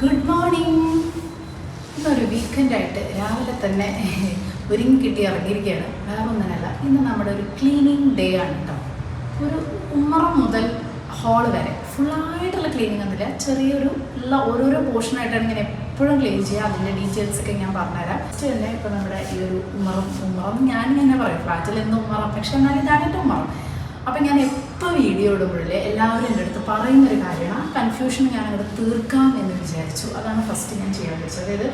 Good morning. ഇന്നൊരു വീക്കെൻഡായിട്ട് രാവിലെ തന്നെ ഒരുങ്ങി കിട്ടി ഇറങ്ങിയിരിക്കുകയാണ്. വേറെ ഒന്നിനല്ല, ഇന്ന് നമ്മുടെ ഒരു ക്ലീനിങ് ഡേ ആണ് കേട്ടോ. ഒരു ഉമ്മറ മുതൽ ഹോൾ വരെ ഫുള്ളായിട്ടുള്ള ക്ലീനിങ് ഒന്നുമില്ല, ചെറിയൊരു ഉള്ള ഓരോരോ പോർഷനായിട്ടാണ് ഇങ്ങനെ എപ്പോഴും ക്ലീൻ ചെയ്യുക. അതിൻ്റെ ഡീറ്റെയിൽസൊക്കെ ഞാൻ പറഞ്ഞുതരാം. ഫസ്റ്റ് തന്നെ ഇപ്പോൾ നമ്മുടെ ഈ ഒരു ഉമ്മറം ഞാനിങ്ങനെ പറയും, ഫ്ലാറ്റിൽ എന്ത് ഉമ്മറം, പക്ഷെ എന്നാലും ഇതാണ് എൻ്റെ ഉമ്മറം. അപ്പം ഞാൻ എപ്പോൾ വീഡിയോ ഇടുമ്പോഴേ എല്ലാവരും എൻ്റെ അടുത്ത് പറയുന്നൊരു കാര്യമാണ്, ആ കൺഫ്യൂഷൻ ഞാൻ അങ്ങോട്ട് തീർക്കാം എന്ന് വിചാരിച്ചു. അതാണ് ഫസ്റ്റ് ഞാൻ ചെയ്യാൻ വെച്ചത്. അതായത്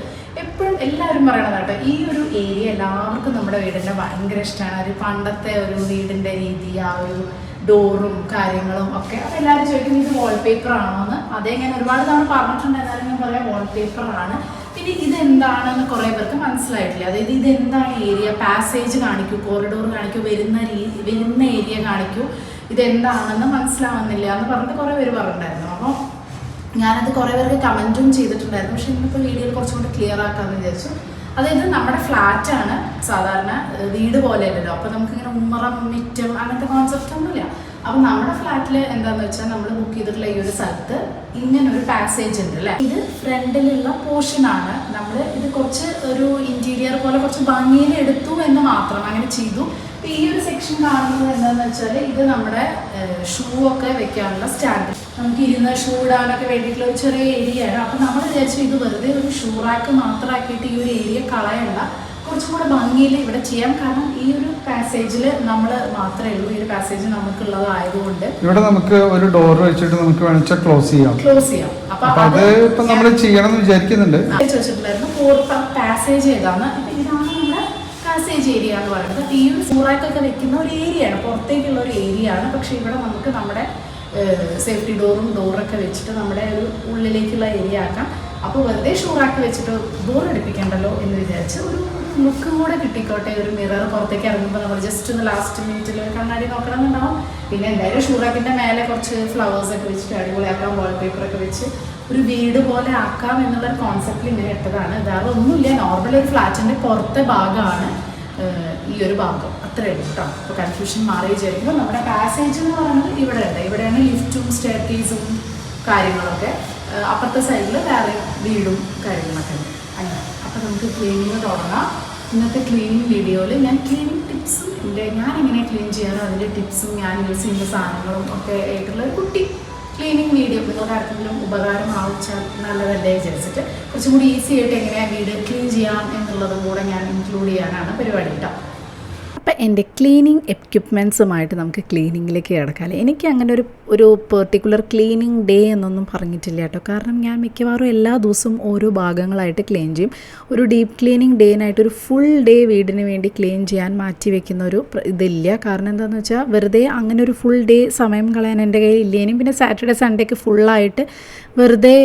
എപ്പോഴും എല്ലാവരും പറയണത് കേട്ടോ, ഈ ഒരു ഏരിയ എല്ലാവർക്കും നമ്മുടെ വീടിൻ്റെ ഭയങ്കര ഇഷ്ടമാണ്. ഒരു പണ്ടത്തെ ഒരു വീടിൻ്റെ രീതി, ആ ഒരു ഡോറും കാര്യങ്ങളും ഒക്കെ. അപ്പോൾ എല്ലാവരും ചോദിക്കുന്നത് ഇത് വാൾപേപ്പർ ആണോ എന്ന്. അതേ ഞാൻ ഒരുപാട് തവണ പറഞ്ഞിട്ടുണ്ട്, എന്നാലും ഞാൻ പറയാം വാൾപേപ്പറാണ്. പിന്നെ ഇതെന്താണെന്ന് കുറേ പേർക്ക് മനസ്സിലായിട്ടില്ല. അതായത് ഇതെന്താണ് ഏരിയ, പാസേജ് കാണിക്കൂ, കോറിഡോർ കാണിക്കൂ, വരുന്ന ഏരിയ കാണിക്കൂ, ഇതെന്താണെന്ന് മനസ്സിലാവുന്നില്ല എന്ന് പറഞ്ഞിട്ട് കുറേ പേര് പറഞ്ഞിട്ടുണ്ടായിരുന്നു. അപ്പോൾ ഞാനത് കുറേ പേർക്ക് കമൻറ്റും ചെയ്തിട്ടുണ്ടായിരുന്നു. പക്ഷേ ഇന്നിപ്പോൾ വീഡിയോയിൽ കുറച്ചും കൂടി ക്ലിയർ ആക്കാമെന്ന് വിചാരിച്ചു. അതായത് നമ്മുടെ ഫ്ലാറ്റാണ്, സാധാരണ വീട് പോലെയല്ലല്ലോ. അപ്പോൾ നമുക്കിങ്ങനെ ഉമ്മറം മിറ്റം അങ്ങനത്തെ കോൺസെപ്റ്റ് ഒന്നുമില്ല. അപ്പം നമ്മുടെ ഫ്ലാറ്റിൽ എന്താണെന്ന് വെച്ചാൽ നമ്മൾ ബുക്ക് ചെയ്തിട്ടുള്ള ഈ ഒരു സ്ഥലത്ത് ഇങ്ങനെ ഒരു പാസേജ് ഉണ്ട് അല്ലേ. ഇത് ഫ്രണ്ടിലുള്ള പോർഷനാണ്. നമ്മൾ ഇത് കുറച്ച് ഒരു ഇൻറ്റീരിയർ പോലെ കുറച്ച് ഭംഗിയിൽ എടുത്തു എന്ന് മാത്രം, അങ്ങനെ ചെയ്തു. ഈ ഒരു സെക്ഷൻ കാണുന്നത് എന്താണെന്ന് വെച്ചാൽ ഇത് നമ്മുടെ ഷൂ ഒക്കെ വെക്കാനുള്ള സ്റ്റാൻഡ്, നമുക്ക് ഇരുന്ന് ഷൂ ഇടാനൊക്കെ വേണ്ടിയിട്ടുള്ള ഒരു ചെറിയ ഏരിയയാണ്. അപ്പം നമ്മൾ വിചാരിച്ചു ഇത് വെറുതെ ഒരു ഷൂ റാക്ക് മാത്രമാക്കിയിട്ട് ഈ ഒരു ഏരിയ കളയണ്ട, കുറച്ചും കൂടെ ഭംഗിയിൽ ഇവിടെ ചെയ്യാം. കാരണം ഈ ഒരു പാസേജിൽ നമ്മൾ മാത്രമേ ഉള്ളൂ, ഈ ഒരു പാസേജ് നമുക്കുള്ളതായതുകൊണ്ട് ഇവിടെ നമുക്ക് ഒരു ഡോർ വെച്ചിട്ട് നമുക്ക് വേണമെങ്കിൽ ക്ലോസ് ചെയ്യാം. അപ്പൊ അത് ഇപ്പൊ നമ്മൾ ചെയ്യണം എന്ന് വിചാരിക്കുന്നുണ്ട്. ചോദിച്ചിട്ടുണ്ടായിരുന്നു ഫോർത്ത് പാസേജ് ഏതാണ്. ഇപ്പൊ ഇതാണ് നമ്മുടെ പാസേജ് ഏരിയ എന്ന് പറയുന്നത്. ഈ ഒരു സൂറാക്കൊക്കെ വെക്കുന്ന ഒരു ഏരിയയാണ്, പുറത്തേക്കുള്ള ഒരു ഏരിയയാണ്. പക്ഷെ ഇവിടെ നമുക്ക് നമ്മുടെ സേഫ്റ്റി ഡോറൊക്കെ വെച്ചിട്ട് നമ്മുടെ ഒരു ഉള്ളിലേക്കുള്ള ഏരിയ ആക്കാം. അപ്പോൾ വെറുതെ ഷൂറാക്കി വെച്ചിട്ട് ഡോർ എടുപ്പിക്കണ്ടല്ലോ എന്ന് വിചാരിച്ച് ഒരു ലുക്കും കൂടെ കിട്ടിക്കോട്ടെ. ഒരു മിറർ പുറത്തേക്ക് ഇറങ്ങുമ്പോൾ നമ്മൾ ജസ്റ്റ് ഒന്ന് ലാസ്റ്റ് മിനിറ്റിൽ ഒരു കണ്ണാടി നോക്കണമെന്നുണ്ടാവും. പിന്നെ എന്തായാലും ഷൂറാക്കിൻ്റെ മേലെ കുറച്ച് ഫ്ലവേഴ്സൊക്കെ വെച്ചിട്ട് അടിപൊളിയാക്കാം, വാൾപേപ്പറൊക്കെ വെച്ച് ഒരു വീട് പോലെ ആക്കാം എന്നുള്ളൊരു കോൺസെപ്റ്റിൽ ഇങ്ങനെ ഇട്ടതാണ്. വേറെ ഒന്നുമില്ല, നോർമൽ ഒരു ഫ്ലാറ്റിൻ്റെ പുറത്തെ ഭാഗമാണ് ഈ ഒരു ഭാഗം, അത്രയേ ഉള്ളൂ കേട്ടോ. അപ്പോൾ കൺഫ്യൂഷൻ മാറി വിചാരിക്കുമ്പോൾ നമ്മുടെ പാസേജ് എന്ന് പറയുന്നത് ഇവിടെ ഉണ്ട്. ഇവിടെയാണ് ലിഫ്റ്റും സ്റ്റെയർ കേസും കാര്യങ്ങളൊക്കെ. അപ്പുറത്തെ സൈഡിൽ വേറെ വീടും കാര്യങ്ങളൊക്കെ ഉണ്ട്. അങ്ങനെ അപ്പോൾ നമുക്ക് ക്ലീനിങ് തുടങ്ങാം. ഇന്നത്തെ ക്ലീനിങ് വീഡിയോയിൽ ഞാൻ ക്ലീനിങ് ടിപ്സും ഞാൻ എങ്ങനെ ക്ലീൻ ചെയ്യാനോ അതിൻ്റെ ടിപ്സും ഞാൻ യൂസ് ചെയ്യുന്ന സാധനങ്ങളും ഒക്കെ ആയിട്ടുള്ള ഒരു കുട്ടി ക്ലീനിങ് വീഡിയോ നിങ്ങൾക്ക് ആർക്കെങ്കിലും ഉപകാരം ആവശ്യം നല്ലതല്ലേ വിചാരിച്ചിട്ട് കുറച്ചും കൂടി ഈസി ആയിട്ട് എങ്ങനെയാണ് വീട് ക്ലീൻ ചെയ്യാം എന്നുള്ളതും കൂടെ ഞാൻ ഇൻക്ലൂഡ് ചെയ്യാനാണ് പരിപാടി കേട്ടോ. അപ്പോൾ എൻ്റെ ക്ലീനിങ് എക്യുപ്മെൻറ്റ്സുമായിട്ട് നമുക്ക് ക്ലീനിങ്ങിലേക്ക് കിടക്കാം. എനിക്ക് അങ്ങനെ ഒരു പെർട്ടിക്കുലർ ക്ലീനിങ് ഡേ എന്നൊന്നും പറഞ്ഞിട്ടില്ല കേട്ടോ. കാരണം ഞാൻ മിക്കവാറും എല്ലാ ദിവസവും ഓരോ ഭാഗങ്ങളായിട്ട് ക്ലീൻ ചെയ്യും. ഒരു ഡീപ്പ് ക്ലീനിങ് ഡേനായിട്ട് ഒരു ഫുൾ ഡേ വീടിന് വേണ്ടി ക്ലീൻ ചെയ്യാൻ മാറ്റി വെക്കുന്ന ഒരു ഇതില്ല. കാരണം എന്താണെന്ന് വെച്ചാൽ വെറുതെ അങ്ങനെ ഒരു ഫുൾ ഡേ സമയം കളയാൻ എൻ്റെ കയ്യിൽ ഇല്ലേനും. പിന്നെ സാറ്റർഡേ സൺഡേക്ക് ഫുള്ളായിട്ട് വെറുതെ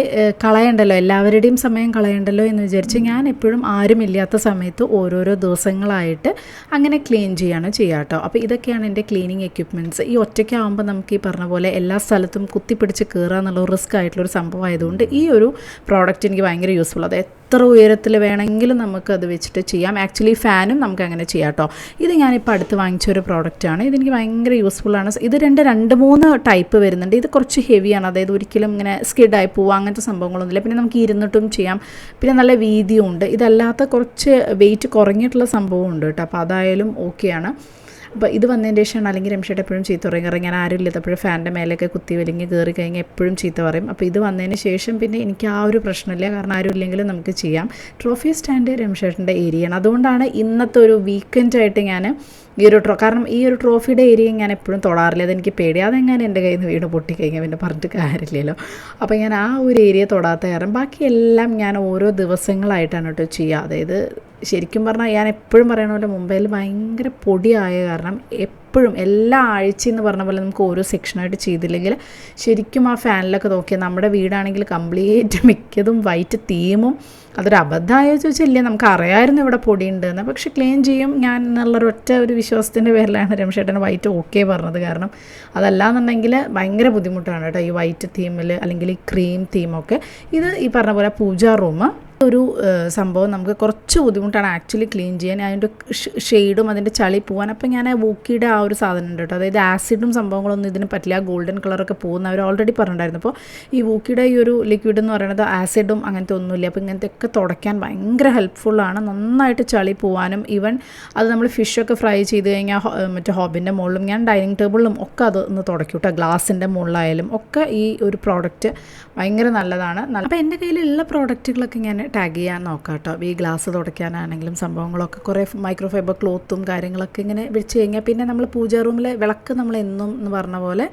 കളയണ്ടല്ലോ, എല്ലാവരുടെയും സമയം കളയണ്ടല്ലോ എന്ന് വിചാരിച്ച് ഞാൻ എപ്പോഴും ആരുമില്ലാത്ത സമയത്ത് ഓരോരോ ദിവസങ്ങളായിട്ട് അങ്ങനെ ക്ലീൻ ചെയ്യാണ് കേട്ടോ. അപ്പോൾ ഇതൊക്കെയാണ് എൻ്റെ ക്ലീനിങ് എക്യുപ്മെൻറ്റ്സ്. ഈ ഒറ്റയ്ക്കാവുമ്പോൾ നമുക്ക് ഈ പറഞ്ഞ പോലെ എല്ലാ സ്ഥലത്തും കുത്തിപ്പിടിച്ച് കയറുക എന്നുള്ള റിസ്ക് ആയിട്ടുള്ളൊരു സംഭവം ആയതുകൊണ്ട് ഈ ഒരു പ്രോഡക്റ്റ് എനിക്ക് ഭയങ്കര യൂസ്ഫുൾ. അത് എത്ര ഉയരത്തിൽ വേണമെങ്കിലും നമുക്കത് വെച്ചിട്ട് ചെയ്യാം. ആക്ച്വലി ഫാനും നമുക്ക് അങ്ങനെ ചെയ്യാം കേട്ടോ. ഇത് ഞാനിപ്പോൾ അടുത്ത് വാങ്ങിച്ചൊരു പ്രോഡക്റ്റാണ്. ഇതെനിക്ക് ഭയങ്കര യൂസ്ഫുള്ളാണ്. ഇത് രണ്ട് മൂന്ന് ടൈപ്പ് വരുന്നുണ്ട്. ഇത് കുറച്ച് ഹെവിയാണ്, അതായത് ഒരിക്കലും ഇങ്ങനെ സ്കിഡായി പോവുക അങ്ങനത്തെ സംഭവങ്ങളൊന്നുമില്ല. പിന്നെ നമുക്ക് ഇരുന്നിട്ടും ചെയ്യാം, പിന്നെ നല്ല വീതിയും ഉണ്ട്. ഇതല്ലാത്ത കുറച്ച് വെയിറ്റ് കുറഞ്ഞിട്ടുള്ള സംഭവം ഉണ്ട് കേട്ടോ. അപ്പോൾ അതായാലും ഓക്കെയാണ്. അപ്പോൾ ഇത് വന്നതിൻ്റെ ശേഷമാണ്, അല്ലെങ്കിൽ രംഷേട്ട് എപ്പോഴും ചീത്ത പറയും. കാരണം ഞാൻ ആരും ഇല്ലാത്തപ്പോഴും ഫാനിൻ്റെ മേലേക്ക് കുത്തി വലിഞ്ഞ് കയറി കഴിഞ്ഞാൽ എപ്പോഴും ചീത്ത പറയും. അപ്പോൾ ഇത് വന്നതിന് ശേഷം പിന്നെ എനിക്ക് ആ ഒരു പ്രശ്നമില്ല, കാരണം ആരും ഇല്ലെങ്കിലും നമുക്ക് ചെയ്യാം. ട്രോഫി സ്റ്റാൻഡ് രംഷേട്ടിൻ്റെ ഏരിയയാണ്. അതുകൊണ്ടാണ് ഇന്നത്തെ ഒരു വീക്കെൻഡായിട്ട് ഞാൻ ഈ ഒരു കാരണം ഈ ഒരു ട്രോഫിയുടെ ഏരിയ ഞാൻ എപ്പോഴും തൊടാറില്ല. അതെനിക്ക് പേടി, അതെങ്ങനെ എൻ്റെ കയ്യിൽ നിന്ന് വീട് പൊട്ടിക്കഴിഞ്ഞാൽ പിന്നെ പറഞ്ഞിട്ട് കാര്യമില്ലല്ലോ. അപ്പോൾ ഞാൻ ആ ഒരു ഏരിയ തൊടാത്ത കാരണം ബാക്കിയെല്ലാം ഞാൻ ഓരോ ദിവസങ്ങളായിട്ടാണ് കേട്ടോ ചെയ്യുക. അതായത് ശരിക്കും പറഞ്ഞാൽ ഞാൻ എപ്പോഴും പറയണ പോലെ മുംബൈയിൽ ഭയങ്കര പൊടിയായ കാരണം എപ്പോഴും എല്ലാ ആഴ്ചയും എന്ന് പറഞ്ഞ പോലെ നമുക്ക് ഓരോ സെക്ഷനായിട്ട് ചെയ്തില്ലെങ്കിൽ ശരിക്കും ആ ഫാനിലൊക്കെ നോക്കിയാൽ നമ്മുടെ വീടാണെങ്കിൽ കംപ്ലീറ്റ് മിക്കതും വൈറ്റ് തീമും. അതൊരു അബദ്ധമായോ ചോദിച്ചാൽ ഇല്ല, നമുക്ക് അറിയാമായിരുന്നു ഇവിടെ പൊടിയുണ്ടെന്ന്. പക്ഷെ ക്ലീൻ ചെയ്യും ഞാൻ എന്നുള്ളൊരൊറ്റ ഒരു വിശ്വാസത്തിൻ്റെ പേരിലാണ് രംഷേട്ടന് വൈറ്റ് ഓക്കെ പറഞ്ഞത്. കാരണം അതല്ലാന്നുണ്ടെങ്കിൽ ഭയങ്കര ബുദ്ധിമുട്ടാണ് കേട്ടോ ഈ വൈറ്റ് തീമിൽ അല്ലെങ്കിൽ ഈ ക്രീം തീമൊക്കെ. ഇത് ഈ പറഞ്ഞ പോലെ പൂജാ റൂം ഒരു സംഭവം നമുക്ക് കുറച്ച് ബുദ്ധിമുട്ടാണ് ആക്ച്വലി ക്ലീൻ ചെയ്യാൻ, അതിൻ്റെ ഷെയ്ഡും അതിൻ്റെ ചളി പോകാൻ. അപ്പം ഞാൻ വൂക്കിയുടെ ആ ഒരു സാധനം ഉണ്ട് കേട്ടോ, അതായത് ആസിഡും സംഭവങ്ങളൊന്നും ഇതിന് പറ്റില്ല, ഗോൾഡൻ കളറൊക്കെ പോകുന്ന അവർ ഓൾറെഡി പറഞ്ഞിട്ടുണ്ടായിരുന്നു. അപ്പോൾ ഈ വൂക്കിയുടെ ഈ ഒരു ലിക്വിഡ് എന്ന് പറയുന്നത് ആസിഡും അങ്ങനത്തെ ഒന്നുമില്ല. അപ്പോൾ ഇങ്ങനത്തെയൊക്കെ തുടയ്ക്കാൻ ഭയങ്കര ഹെൽപ്ഫുള്ളാണ്, നന്നായിട്ട് ചളി പോകാനും. ഈവൻ അത് നമ്മൾ ഫിഷൊക്കെ ഫ്രൈ ചെയ്ത് കഴിഞ്ഞാൽ മറ്റേ ഹോബിൻ്റെ മുകളിലും ഞാൻ ഡൈനിങ് ടേബിളിലും ഒക്കെ അത് ഒന്ന് തുടയ്ക്കും കേട്ടോ, ഗ്ലാസിൻ്റെ മുകളിലായാലും ഒക്കെ ഈ ഒരു പ്രോഡക്റ്റ് ഭയങ്കര നല്ലതാണ്. അപ്പോൾ എൻ്റെ കയ്യിലുള്ള പ്രോഡക്റ്റുകളൊക്കെ ഞാൻ ടാഗ് ചെയ്യാൻ നോക്കാം കേട്ടോ. ഈ ഗ്ലാസ് തുടയ്ക്കാനാണെങ്കിലും സംഭവങ്ങളൊക്കെ കുറേ മൈക്രോ ഫൈബർ ക്ലോത്തും കാര്യങ്ങളൊക്കെ ഇങ്ങനെ വെച്ച് കഴിഞ്ഞാൽ പിന്നെ നമ്മൾ പൂജാ റൂമിലെ വിളക്ക് നമ്മൾ എന്നും എന്ന് പറഞ്ഞ പോലെ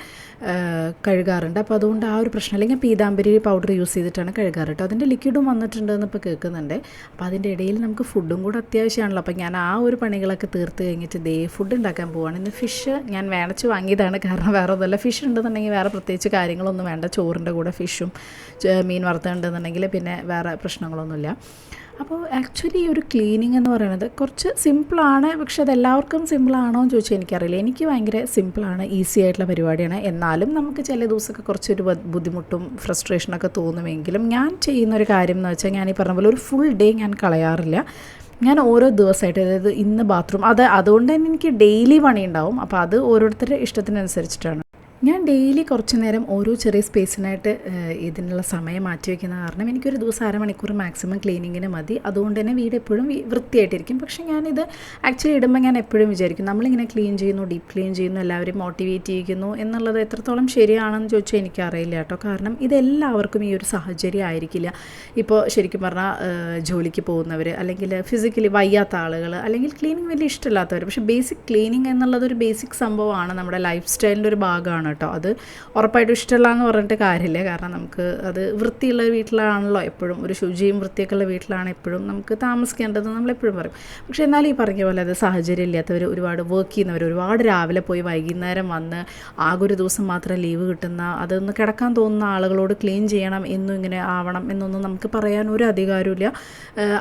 കഴുകാറുണ്ട്. അപ്പോൾ അതുകൊണ്ട് ആ ഒരു പ്രശ്നമില്ല. ഞാൻ പീതാംബരി പൗഡർ യൂസ് ചെയ്തിട്ടാണ് കഴുകാറ് കേട്ടോ. അതിൻ്റെ ലിക്വിഡും വന്നിട്ടുണ്ടെന്ന് ഇപ്പോൾ കേൾക്കുന്നുണ്ട്. അപ്പോൾ അതിൻ്റെ ഇടയിൽ നമുക്ക് ഫുഡും കൂടെ അത്യാവശ്യമാണല്ലോ. അപ്പോൾ ഞാൻ ആ ഒരു പണികളൊക്കെ തീർത്ത് കഴിഞ്ഞിട്ട് ഫുഡ് ഉണ്ടാക്കാൻ പോവാണ്. ഇന്ന് ഫിഷ് ഞാൻ വേണച്ച് വാങ്ങിയതാണ്, കാരണം വേറെ ഒന്നുമല്ല. ഫിഷ് ഉണ്ടെന്നുണ്ടെങ്കിൽ വേറെ പ്രത്യേകിച്ച് കാര്യങ്ങളൊന്നും വേണ്ട, ചോറിൻ്റെ കൂടെ ഫിഷും മീൻ വറുത്തുണ്ടെന്നുണ്ടെങ്കിൽ പിന്നെ വേറെ പ്രശ്നങ്ങളൊന്നുമില്ല. അപ്പോൾ ആക്ച്വലി ഈ ഒരു ക്ലീനിങ് എന്ന് പറയുന്നത് കുറച്ച് സിമ്പിളാണ്, പക്ഷെ അതെല്ലാവർക്കും സിമ്പിളാണോ എന്ന് ചോദിച്ചാൽ എനിക്കറിയില്ല. എനിക്ക് ഭയങ്കര സിമ്പിളാണ്, ഈസി ആയിട്ടുള്ള പരിപാടിയാണ്. എന്നാലും നമുക്ക് ചില ദിവസമൊക്കെ കുറച്ചൊരു ബുദ്ധിമുട്ടും ഫ്രസ്ട്രേഷനൊക്കെ തോന്നുമെങ്കിലും ഞാൻ ചെയ്യുന്നൊരു കാര്യം എന്ന് വെച്ചാൽ ഞാൻ ഈ പറഞ്ഞ പോലെ ഒരു ഫുൾ ഡേ ഞാൻ കളയാറില്ല. ഞാൻ ഓരോ ദിവസമായിട്ട്, അതായത് ഇന്ന് ബാത്റൂം അതുകൊണ്ട് തന്നെ എനിക്ക് ഡെയിലി പണി ഉണ്ടാവും. അപ്പോൾ അത് ഓരോരുത്തരുടെ ഇഷ്ടത്തിനനുസരിച്ചിട്ടാണ്. ഞാൻ ഡെയിലി കുറച്ച് നേരം ഓരോ ചെറിയ സ്പേസിനായിട്ട് ഇതിനുള്ള സമയം മാറ്റി വയ്ക്കുന്ന കാരണം എനിക്കൊരു ദിവസം അരമണിക്കൂർ മാക്സിമം ക്ലീനിങ്ങിന് മതി. അതുകൊണ്ട് തന്നെ വീട് എപ്പോഴും വൃത്തിയായിട്ടിരിക്കും. പക്ഷേ ഞാനിത് ആക്ച്വലി ഇടുമ്പോൾ ഞാൻ എപ്പോഴും വിചാരിക്കും, നമ്മളിങ്ങനെ ക്ലീൻ ചെയ്യുന്നു, ഡീപ്പ് ക്ലീൻ ചെയ്യുന്നു, എല്ലാവരും മോട്ടിവേറ്റ് ചെയ്യിക്കുന്നു എന്നുള്ളത് എത്രത്തോളം ശരിയാണെന്ന് ചോദിച്ചാൽ എനിക്കറിയില്ല കേട്ടോ. കാരണം ഇതെല്ലാവർക്കും ഈ ഒരു സാഹചര്യം ആയിരിക്കില്ല. ഇപ്പോൾ ശരിക്കും പറഞ്ഞാൽ ജോലിക്ക് പോകുന്നവർ, അല്ലെങ്കിൽ ഫിസിക്കലി വയ്യാത്ത ആളുകൾ, അല്ലെങ്കിൽ ക്ലീനിങ് വലിയ ഇഷ്ടമില്ലാത്തവർ. പക്ഷേ ബേസിക് ക്ലീനിങ് എന്നുള്ളതൊരു ബേസിക് സംഭവമാണ്, നമ്മുടെ ലൈഫ് സ്റ്റൈലിൻ്റെ ഒരു ഭാഗമാണ് കേട്ടോ. അത് ഉറപ്പായിട്ടും ഇഷ്ടമല്ല എന്ന് പറഞ്ഞിട്ട് കാര്യമില്ല, കാരണം നമുക്ക് അത് വൃത്തിയുള്ള വീട്ടിലാണല്ലോ എപ്പോഴും, ഒരു ശുചിയും വൃത്തിയൊക്കെ ഉള്ള വീട്ടിലാണ് എപ്പോഴും നമുക്ക് താമസിക്കേണ്ടത് നമ്മളെപ്പോഴും പറയും. പക്ഷേ എന്നാലും ഈ പറഞ്ഞ പോലെ അത് സാഹചര്യം ഇല്ലാത്തവർ, ഒരുപാട് വർക്ക് ചെയ്യുന്നവർ, ഒരുപാട് രാവിലെ പോയി വൈകുന്നേരം വന്ന് ആകെ ഒരു ദിവസം മാത്രം ലീവ് കിട്ടുന്ന, അതൊന്ന് കിടക്കാൻ തോന്നുന്ന ആളുകളോട് ക്ലീൻ ചെയ്യണം എന്നും ഇങ്ങനെ ആവണം എന്നൊന്നും നമുക്ക് പറയാൻ ഒരു അധികാരമില്ല.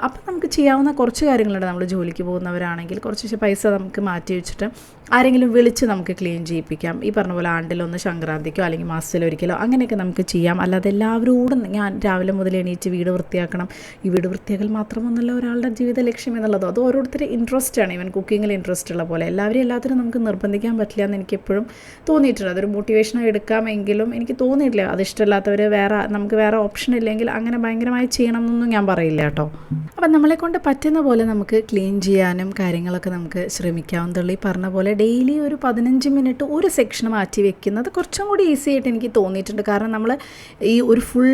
അപ്പം നമുക്ക് ചെയ്യാവുന്ന കുറച്ച് കാര്യങ്ങളുണ്ട്. നമ്മൾ ജോലിക്ക് പോകുന്നവരാണെങ്കിൽ കുറച്ച് പൈസ നമുക്ക് മാറ്റി വെച്ചിട്ട് ആരെങ്കിലും വിളിച്ച് നമുക്ക് ക്ലീൻ ചെയ്യിപ്പിക്കാം. ഈ പറഞ്ഞ പോലെ ആണ്ടിലൊന്ന് സംക്രാന്തിക്കോ അല്ലെങ്കിൽ മാസത്തിലൊരിക്കലോ അങ്ങനെയൊക്കെ നമുക്ക് ചെയ്യാം. അല്ലാതെ എല്ലാവരോടും ഞാൻ രാവിലെ മുതൽ എണീറ്റ് വീട് വൃത്തിയാക്കണം, ഈ വീട് വൃത്തിയാക്കൽ മാത്രമൊന്നുമല്ല ഒരാളുടെ ജീവിത ലക്ഷ്യം എന്നുള്ളത്. അത് ഓരോരുത്തരുടെ ഇൻട്രസ്റ്റാണ്. ഈവൻ കുക്കിങ്ങിൽ ഇൻട്രസ്റ്റ് ഉള്ള പോലെ എല്ലാത്തിനും നമുക്ക് നിർബന്ധിക്കാൻ പറ്റില്ല എന്ന് എനിക്ക് എപ്പോഴും തോന്നിയിട്ടുണ്ട്. അതൊരു മോട്ടിവേഷനായി എടുക്കാമെങ്കിലും എനിക്ക് തോന്നിയിട്ടില്ല അത് ഇഷ്ടമില്ലാത്തവർ നമുക്ക് വേറെ ഓപ്ഷൻ ഇല്ലെങ്കിൽ അങ്ങനെ ഭയങ്കരമായി ചെയ്യണം എന്നൊന്നും ഞാൻ പറയില്ല കേട്ടോ. അപ്പം നമ്മളെക്കൊണ്ട് പറ്റുന്ന പോലെ നമുക്ക് ക്ലീൻ ചെയ്യാനും കാര്യങ്ങളൊക്കെ നമുക്ക് ശ്രമിക്കാവുന്നതുള്ളൂ. ഈ പറഞ്ഞ പോലെ ഡെയിലി ഒരു 15 മിനിറ്റ് ഒരു സെക്ഷൻ മാറ്റി വെക്കുന്നത് കുറച്ചും കൂടി ഈസി ആയിട്ട് എനിക്ക് തോന്നിയിട്ടുണ്ട്. കാരണം നമ്മൾ ഈ ഒരു ഫുൾ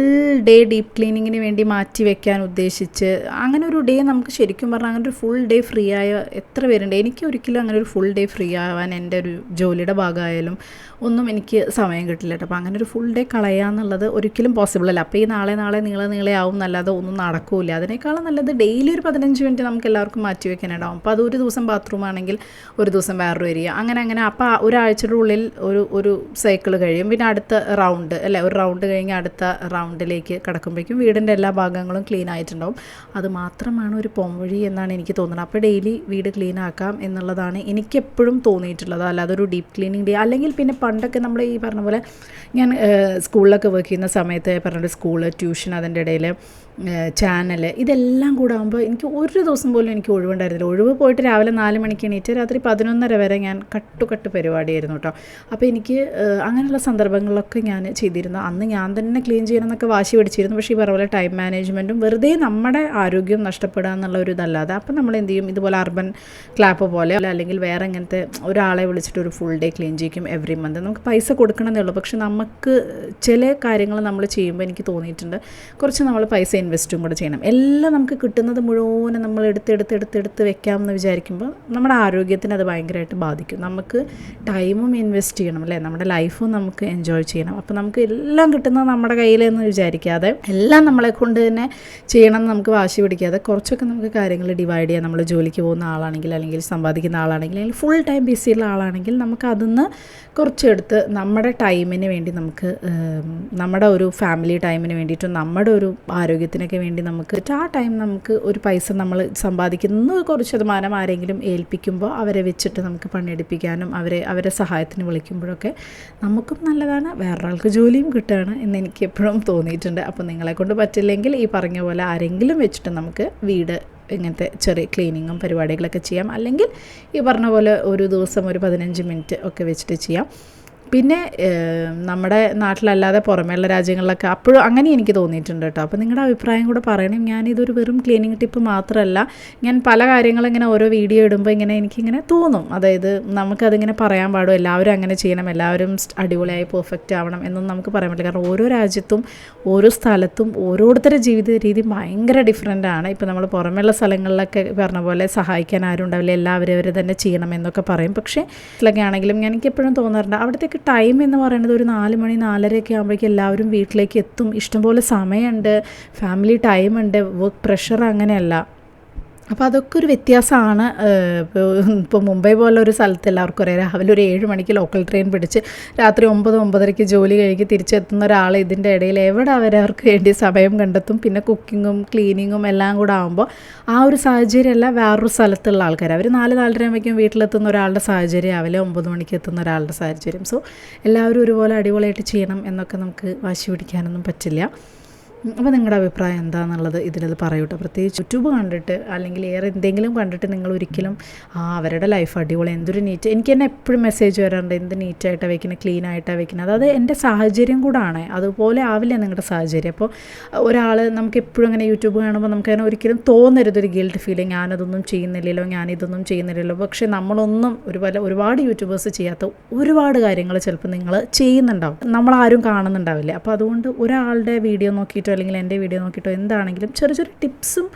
ഡേ ഡീപ്പ് ക്ലീനിങ്ങിന് വേണ്ടി മാറ്റി വെക്കാൻ ഉദ്ദേശിച്ച് അങ്ങനെ ഒരു ഡേ നമുക്ക് ശരിക്കും പറഞ്ഞാൽ അങ്ങനെ ഒരു ഫുൾ ഡേ ഫ്രീ ആയ എത്ര പേരുണ്ട്. എനിക്ക് ഒരിക്കലും അങ്ങനെ ഒരു ഫുൾ ഡേ ഫ്രീ ആവാൻ എൻ്റെ ഒരു ജോലിയുടെ ഭാഗമായാലും ഒന്നും എനിക്ക് സമയം കിട്ടില്ല കേട്ടോ. അപ്പോൾ അങ്ങനെ ഒരു ഫുൾ ഡേ കളയാന്നുള്ളത് ഒരിക്കലും പോസിബിൾ അല്ല. അപ്പോൾ ഈ നാളെ നീളെ ആവും എന്നല്ലാതെ ഒന്നും നടക്കില്ല. അതിനേക്കാളും നല്ലത് ഡെയിലി ഒരു 15 മിനിറ്റ് നമുക്ക് എല്ലാവർക്കും മാറ്റി വെക്കാനുണ്ടാവും. അപ്പോൾ അതൊരു ദിവസം ബാത്റൂം ആണെങ്കിൽ ഒരു ദിവസം വേറൊരു ഏരിയ, അങ്ങനെ അപ്പോൾ ഒരാഴ്ചയുടെ ഉള്ളിൽ ഒരു സൈക്കിൾ കഴിയും. പിന്നെ അടുത്ത റൗണ്ട് അല്ലേ, ഒരു റൗണ്ട് കഴിഞ്ഞ് അടുത്ത റൗണ്ടിലേക്ക് കിടക്കുമ്പോഴേക്കും വീടിൻ്റെ എല്ലാ ഭാഗങ്ങളും ക്ലീൻ ആയിട്ടുണ്ടാവും. അത് മാത്രമാണ് ഒരു പോംവഴി എന്നാണ് എനിക്ക് തോന്നുന്നത്. അപ്പോൾ ഡെയിലി വീട് ക്ലീൻ ആക്കാം എന്നുള്ളതാണ് എനിക്കെപ്പോഴും തോന്നിയിട്ടുള്ളത്. അല്ലാതെ ഒരു ഡീപ്പ് ക്ലീനിങ് ഡേ അല്ലെങ്കിൽ പിന്നെ പണ്ടൊക്കെ നമ്മൾ ഈ പറഞ്ഞ പോലെ ഞാൻ സ്കൂളിലൊക്കെ വർക്ക് ചെയ്യുന്ന സമയത്ത് പറഞ്ഞ സ്കൂള്, ട്യൂഷൻ, അതിൻ്റെ ഇടയിൽ ചാനൽ, ഇതെല്ലാം കൂടെ ആകുമ്പോൾ എനിക്ക് ഒരു ദിവസം പോലും എനിക്ക് ഒഴിവുണ്ടായിരുന്നില്ല. ഒഴിവ് പോയിട്ട് രാവിലെ 4 മണിക്ക് എണീറ്റ് രാത്രി 11:30 വരെ ഞാൻ കട്ട് പരിപാടിയായിരുന്നു കേട്ടോ. അപ്പോൾ എനിക്ക് അങ്ങനെയുള്ള സന്ദർഭങ്ങളിലൊക്കെ ഞാൻ ചെയ്തിരുന്നു. അന്ന് ഞാൻ തന്നെ ക്ലീൻ ചെയ്യണമെന്നൊക്കെ വാശി പിടിച്ചിരുന്നു. പക്ഷേ ഈ പറഞ്ഞ പോലെ ടൈം മാനേജ്മെൻറ്റും വെറുതെ നമ്മുടെ ആരോഗ്യം നഷ്ടപ്പെടുക എന്നുള്ള ഒരു ഇതല്ലാതെ അപ്പോൾ നമ്മൾ എന്ത് ചെയ്യും, ഇതുപോലെ അർബൻ ക്ലാപ്പ് പോലെ അല്ലെങ്കിൽ വേറെ ഇങ്ങനത്തെ ഒരാളെ വിളിച്ചിട്ട് ഒരു ഫുൾ ഡേ ക്ലീൻ ചെയ്യും എവറി മന്ത്. നമുക്ക് പൈസ കൊടുക്കണമെന്നേ ഉള്ളൂ. പക്ഷെ നമുക്ക് ചില കാര്യങ്ങൾ നമ്മൾ ചെയ്യുമ്പോൾ എനിക്ക് തോന്നിയിട്ടുണ്ട് കുറച്ച് നമ്മൾ പൈസ ഇൻവെസ്റ്റും കൂടെ ചെയ്യണം. എല്ലാം നമുക്ക് കിട്ടുന്നത് മുഴുവനും നമ്മൾ എടുത്ത് വെക്കാമെന്ന് വിചാരിക്കുമ്പോൾ നമ്മുടെ ആരോഗ്യത്തിന് അത് ഭയങ്കരമായിട്ട് ബാധിക്കും. നമുക്ക് ടൈമും ഇൻവെസ്റ്റ് ചെയ്യണം അല്ലേ, നമ്മുടെ ലൈഫും നമുക്ക് എൻജോയ് ചെയ്യണം. അപ്പോൾ നമുക്ക് എല്ലാം കിട്ടുന്നത് നമ്മുടെ കയ്യിലെന്ന് വിചാരിക്കാതെ എല്ലാം നമ്മളെ കൊണ്ട് തന്നെ ചെയ്യണം എന്ന് നമുക്ക് വാശി പിടിക്കാതെ കുറച്ചൊക്കെ നമുക്ക് കാര്യങ്ങൾ ഡിവൈഡ് ചെയ്യാം. നമ്മൾ ജോലിക്ക് പോകുന്ന ആളാണെങ്കിൽ അല്ലെങ്കിൽ സമ്പാദിക്കുന്ന ആളാണെങ്കിൽ അല്ലെങ്കിൽ ഫുൾ ടൈം ബിസിയുള്ള ആളാണെങ്കിൽ നമുക്ക് അതിന്ന് കുറച്ചെടുത്ത് നമ്മുടെ ടൈമിന് വേണ്ടി നമുക്ക് നമ്മുടെ ഒരു ഫാമിലി ടൈമിന് വേണ്ടിയിട്ടും നമ്മുടെ ഒരു ആരോഗ്യത്തിന് കാര്യത്തിനൊക്കെ വേണ്ടി നമുക്ക് ആ ടൈം നമുക്ക് ഒരു പൈസ നമ്മൾ സമ്പാദിക്കുന്ന കുറച്ച് ശതമാനം ആരെങ്കിലും ഏൽപ്പിക്കുമ്പോൾ അവരെ വെച്ചിട്ട് നമുക്ക് പണിയെടുപ്പിക്കാനും അവരെ സഹായത്തിന് വിളിക്കുമ്പോഴൊക്കെ നമുക്കും നല്ലതാണ്, വേറൊരാൾക്ക് ജോലിയും കിട്ടുകയാണ് എന്ന് എനിക്ക് എപ്പോഴും തോന്നിയിട്ടുണ്ട്. അപ്പോൾ നിങ്ങളെ കൊണ്ട് പറ്റില്ലെങ്കിൽ ഈ പറഞ്ഞ പോലെ ആരെങ്കിലും വെച്ചിട്ട് നമുക്ക് വീട് ഇങ്ങനത്തെ ചെറിയ ക്ലീനിങ്ങും പരിപാടികളൊക്കെ ചെയ്യാം. അല്ലെങ്കിൽ ഈ പറഞ്ഞ പോലെ ഒരു ദിവസം ഒരു 15 മിനിറ്റ് ഒക്കെ വെച്ചിട്ട് ചെയ്യാം. പിന്നെ നമ്മുടെ നാട്ടിലല്ലാതെ പുറമേയുള്ള രാജ്യങ്ങളിലൊക്കെ അപ്പോഴും അങ്ങനെ എനിക്ക് തോന്നിയിട്ടുണ്ട് കേട്ടോ. അപ്പോൾ നിങ്ങളുടെ അഭിപ്രായം കൂടെ പറയണം. ഞാനിതൊരു വെറും ക്ലീനിങ് ടിപ്പ് മാത്രമല്ല, ഞാൻ പല കാര്യങ്ങളും ഇങ്ങനെ ഓരോ വീഡിയോ ഇടുമ്പോൾ എനിക്കിങ്ങനെ തോന്നും, അതായത് നമുക്കതിങ്ങനെ പറയാൻ പാടും എല്ലാവരും അങ്ങനെ ചെയ്യണം, എല്ലാവരും അടിപൊളിയായി പെർഫെക്റ്റ് ആവണം എന്നൊന്നും നമുക്ക് പറയാൻ പറ്റില്ല. കാരണം ഓരോ രാജ്യത്തും ഓരോ സ്ഥലത്തും ഓരോരുത്തരുടെ ജീവിത രീതി ഭയങ്കര ഡിഫറെൻ്റ് ആണ്. ഇപ്പോൾ നമ്മൾ പുറമേയുള്ള സ്ഥലങ്ങളിലൊക്കെ പറഞ്ഞ പോലെ സഹായിക്കാൻ ആരും ഉണ്ടാവില്ല, എല്ലാവരും അവർ തന്നെ ചെയ്യണം എന്നൊക്കെ പറയും. പക്ഷേ ഇതിലൊക്കെ ആണെങ്കിലും എനിക്കെപ്പോഴും തോന്നാറുണ്ട് അവിടത്തേക്ക് ടൈം എന്ന് പറയുന്നത് ഒരു 4 മണി 4:30 ആകുമ്പോഴേക്കും എല്ലാവരും വീട്ടിലേക്ക് എത്തും. ഇഷ്ടംപോലെ സമയമുണ്ട്, ഫാമിലി ടൈമുണ്ട്, വർക്ക് പ്രഷർ അങ്ങനെയല്ല. അപ്പോൾ അതൊക്കെ ഒരു വ്യത്യാസമാണ്. ഇപ്പോൾ മുംബൈ പോലെ ഒരു സ്ഥലത്ത് എല്ലാവർക്കും അറിയാം, രാവിലെ ഒരു 7 മണിക്ക് ലോക്കൽ ട്രെയിൻ പിടിച്ച് രാത്രി 9-9:30 ജോലി കഴിഞ്ഞ് തിരിച്ചെത്തുന്ന ഒരാൾ ഇതിൻ്റെ ഇടയിൽ എവിടെ അവരവർക്ക് വേണ്ടി സമയം കണ്ടെത്തും? പിന്നെ കുക്കിങ്ങും ക്ലീനിങ്ങും എല്ലാം കൂടെ ആകുമ്പോൾ ആ ഒരു സാഹചര്യമല്ല വേറൊരു സ്ഥലത്തുള്ള ആൾക്കാർ. അവർ 4-4:30 ആകുമ്പോഴേക്കും വീട്ടിലെത്തുന്ന ഒരാളുടെ സാഹചര്യം രാവിലെ 9 മണിക്ക് എത്തുന്ന ഒരാളുടെ സാഹചര്യം. സോ എല്ലാവരും ഒരുപോലെ അടിപൊളിയായിട്ട് ചെയ്യണം എന്നൊക്കെ നമുക്ക് വാശി പിടിക്കാനൊന്നും പറ്റില്ല. അപ്പോൾ നിങ്ങളുടെ അഭിപ്രായം എന്താണെന്നുള്ളത് ഇതിലത് പറയൂട്ടോ. പ്രത്യേകിച്ച് യൂട്യൂബ് കണ്ടിട്ട് അല്ലെങ്കിൽ വേറെ എന്തെങ്കിലും കണ്ടിട്ട് നിങ്ങൾ ഒരിക്കലും അവരുടെ ലൈഫ് അടിപൊളി, എന്തൊരു നീറ്റ്, എനിക്ക് തന്നെ എപ്പോഴും മെസ്സേജ് വരാറുണ്ട്, എന്ത് നീറ്റായിട്ടാണ് വയ്ക്കുന്നത്, ക്ലീൻ ആയിട്ടാണ് വയ്ക്കുന്നത്. അതായത് എൻ്റെ സാഹചര്യം കൂടാണ്, അതുപോലെ ആവില്ല നിങ്ങളുടെ സാഹചര്യം. അപ്പോൾ ഒരാൾ നമുക്ക് എപ്പോഴും അങ്ങനെ യൂട്യൂബ് കാണുമ്പോൾ നമുക്കതിനെ ഒരിക്കലും തോന്നരുതൊരു ഗിൽട്ട് ഫീലിംഗ്, ഞാനതൊന്നും ചെയ്യുന്നില്ലല്ലോ, ഞാനിതൊന്നും ചെയ്യുന്നില്ലല്ലോ. പക്ഷേ നമ്മളൊന്നും ഒരുപാട് യൂട്യൂബേഴ്സ് ചെയ്യാത്ത ഒരുപാട് കാര്യങ്ങൾ ചിലപ്പോൾ നിങ്ങൾ ചെയ്യുന്നുണ്ടാവും, നമ്മളാരും കാണുന്നുണ്ടാവില്ല. അപ്പോൾ അതുകൊണ്ട് ഒരാളുടെ വീഡിയോ നോക്കിയിട്ടോ അല്ലെങ്കിൽ എൻ്റെ വീഡിയോ നോക്കിയിട്ടോ എന്താണെങ്കിലും ചെറിയ ചെറിയ ടിപ്സും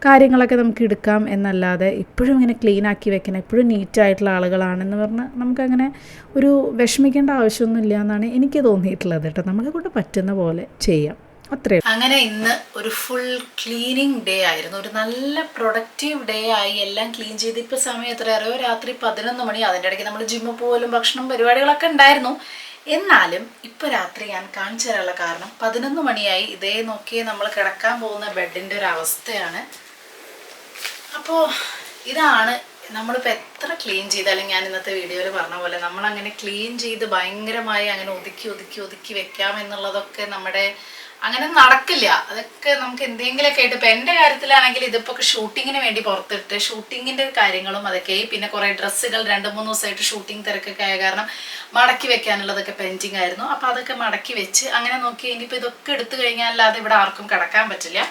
കാര്യങ്ങളൊക്കെ നമുക്ക് എടുക്കാം എന്നല്ലാതെ ഇപ്പോഴും ഇങ്ങനെ ക്ലീൻ ആക്കി വെക്കണം, എപ്പോഴും നീറ്റായിട്ടുള്ള ആളുകളാണെന്ന് പറഞ്ഞാൽ നമുക്കങ്ങനെ ഒരു വിഷമിക്കേണ്ട ആവശ്യമൊന്നുമില്ല എന്നാണ് എനിക്ക് തോന്നിയിട്ടുള്ളത് കേട്ടോ. നമ്മളെ കൊണ്ട് പറ്റുന്ന പോലെ ചെയ്യാം, അത്രേ. അങ്ങനെ ഇന്ന് ഒരു ഫുൾ ക്ലീനിങ് ഡേ ആയിരുന്നു, ഒരു നല്ല പ്രൊഡക്റ്റീവ് ഡേ ആയി. എല്ലാം ക്ലീൻ ചെയ്ത് ഇപ്പോൾ സമയം എത്ര അറിയോ, രാത്രി 11 മണി. അതിൻ്റെ ഇടയ്ക്ക് നമ്മൾ ജിമ്മിൽ പോലും ഭക്ഷണം പരിപാടികളൊക്കെ ഉണ്ടായിരുന്നു. എന്നാലും ഇപ്പോൾ രാത്രി ഞാൻ കാണിച്ചു തരാനുള്ള കാരണം 11 മണിയായി. ഇതേ നോക്കിയേ നമ്മൾ കിടക്കാൻ പോകുന്ന ബെഡിൻ്റെ ഒരു അവസ്ഥയാണ്. അപ്പോൾ ഇതാണ് നമ്മളിപ്പോൾ എത്ര ക്ലീൻ ചെയ്താലും, ഞാൻ ഇന്നത്തെ വീഡിയോയിൽ പറഞ്ഞ പോലെ നമ്മളങ്ങനെ ക്ലീൻ ചെയ്ത് ഭയങ്കരമായി അങ്ങനെ ഒതുക്കി വെക്കാം എന്നുള്ളതൊക്കെ നമ്മുടെ അങ്ങനെ നടക്കില്ല. അതൊക്കെ നമുക്ക് എന്തെങ്കിലുമൊക്കെ ആയിട്ട്, ഇപ്പം എൻ്റെ കാര്യത്തിലാണെങ്കിൽ ഇതിപ്പോൾ ഷൂട്ടിങ്ങിന് വേണ്ടി പുറത്തിട്ട് ഷൂട്ടിങ്ങിൻ്റെ കാര്യങ്ങളും അതൊക്കെ, പിന്നെ കുറേ ഡ്രസ്സുകൾ 2-3 ദിവസമായിട്ട് ഷൂട്ടിംഗ് തിരക്കൊക്കെ ആയ കാരണം മടക്കി വെക്കാനുള്ളതൊക്കെ പെൻഡിങ് ആയിരുന്നു. അപ്പോൾ അതൊക്കെ മടക്കി വെച്ച് അങ്ങനെ നോക്കി ഇനിയിപ്പോൾ ഇതൊക്കെ എടുത്തു കഴിഞ്ഞാൽ അല്ലാതെ ഇവിടെ ആർക്കും കിടക്കാൻ പറ്റില്ല.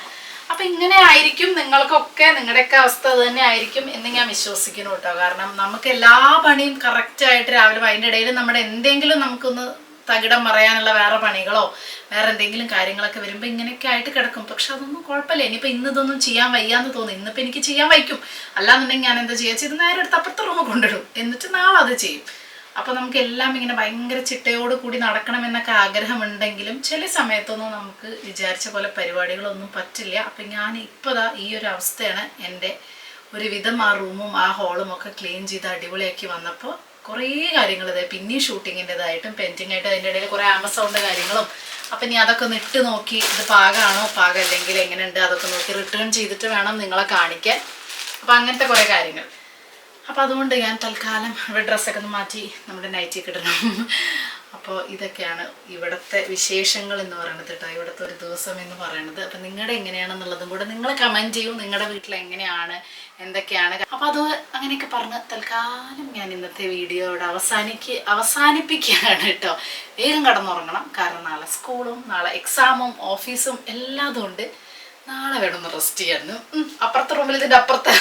അപ്പം ഇങ്ങനെ ആയിരിക്കും നിങ്ങൾക്കൊക്കെ, നിങ്ങളുടെയൊക്കെ അവസ്ഥ അത് തന്നെ ആയിരിക്കും എന്ന് ഞാൻ വിശ്വസിക്കുന്നു കേട്ടോ. കാരണം നമുക്ക് എല്ലാ പണിയും കറക്റ്റായിട്ട് രാവിലെ അതിൻ്റെ ഇടയിൽ നമ്മുടെ എന്തെങ്കിലും നമുക്കൊന്ന് തകിടം പറയാനുള്ള വേറെ പണികളോ വേറെ എന്തെങ്കിലും കാര്യങ്ങളൊക്കെ വരുമ്പോൾ ഇങ്ങനെയൊക്കെ ആയിട്ട് കിടക്കും. പക്ഷെ അതൊന്നും കുഴപ്പമില്ല. ഇനിയിപ്പോൾ ഇതൊന്നും ചെയ്യാൻ വയ്യാന്ന് തോന്നി, ഇന്നിപ്പോൾ എനിക്ക് ചെയ്യാൻ വയ്ക്കും. അല്ലാന്നുണ്ടെങ്കിൽ ഞാൻ എന്താ ചെയ്യുക, ഇത് നേരെ എടുത്ത് അപ്പുറത്തെ റൂമിൽ കൊണ്ടിടും, എന്നിട്ട് നാളെ അത് ചെയ്യും. അപ്പോൾ നമുക്ക് എല്ലാം ഇങ്ങനെ ഭയങ്കര ചിട്ടയോട് കൂടി നടക്കണമെന്നൊക്കെ ആഗ്രഹമുണ്ടെങ്കിലും ചില സമയത്തൊന്നും നമുക്ക് വിചാരിച്ച പോലെ പരിപാടികളൊന്നും പറ്റില്ല. അപ്പം ഞാൻ ഇപ്പോൾ ഈ ഒരു അവസ്ഥയാണ്. എൻ്റെ ഒരുവിധം ആ റൂമും ആ ഹോളും ഒക്കെ ക്ലീൻ ചെയ്ത് അടിപൊളിയാക്കി വന്നപ്പോൾ കുറേ കാര്യങ്ങൾ ഇതേ പിന്നെയും ഷൂട്ടിങ്ങിൻ്റെതായിട്ടും പെയിൻറ്റിങ് ആയിട്ടും അതിൻ്റെ ഇടയിൽ കുറേ ആമസോണിൻ്റെ കാര്യങ്ങളും. അപ്പം ഇനി അതൊക്കെ ഒന്ന് ഇട്ട് നോക്കി ഇത് പാകമാണോ പാകമല്ലെങ്കിൽ എങ്ങനെയുണ്ട് അതൊക്കെ നോക്കി റിട്ടേൺ ചെയ്തിട്ട് വേണം നിങ്ങളെ കാണിക്കാൻ. അപ്പം അങ്ങനത്തെ കുറേ കാര്യങ്ങൾ. അപ്പോൾ അതുകൊണ്ട് ഞാൻ തൽക്കാലം ഇവിടെ ഡ്രസ്സൊക്കെ ഒന്ന് മാറ്റി നമ്മുടെ നൈറ്റിയൊക്കെ ഇടണം. അപ്പോൾ ഇതൊക്കെയാണ് ഇവിടുത്തെ വിശേഷങ്ങൾ എന്ന് പറയുന്നത് കേട്ടോ, ഇവിടുത്തെ ഒരു ദിവസം എന്ന് പറയുന്നത്. അപ്പം നിങ്ങളുടെ എങ്ങനെയാണെന്നുള്ളതും കൂടെ നിങ്ങൾ കമൻറ്റ് ചെയ്യും, നിങ്ങളുടെ വീട്ടിൽ എങ്ങനെയാണ് എന്തൊക്കെയാണ്. അപ്പോൾ അത് അങ്ങനെയൊക്കെ പറഞ്ഞ് തൽക്കാലം ഞാൻ ഇന്നത്തെ വീഡിയോ ഇവിടെ അവസാനിപ്പിക്കുകയാണ് കേട്ടോ. വേഗം കിടന്നുറങ്ങണം, കാരണം നാളെ സ്കൂളും നാളെ എക്സാമും ഓഫീസും എല്ലാതും ഉണ്ട്. നാളെ വേണമെന്ന് റെസ്റ്റ് ചെയ്യായിരുന്നു. അപ്പുറത്തെ റൂമിൽ ഇതിൻ്റെ അപ്പുറത്ത്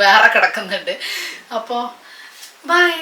വേറെ കിടക്കുന്നുണ്ട്. അപ്പോൾ ബൈ.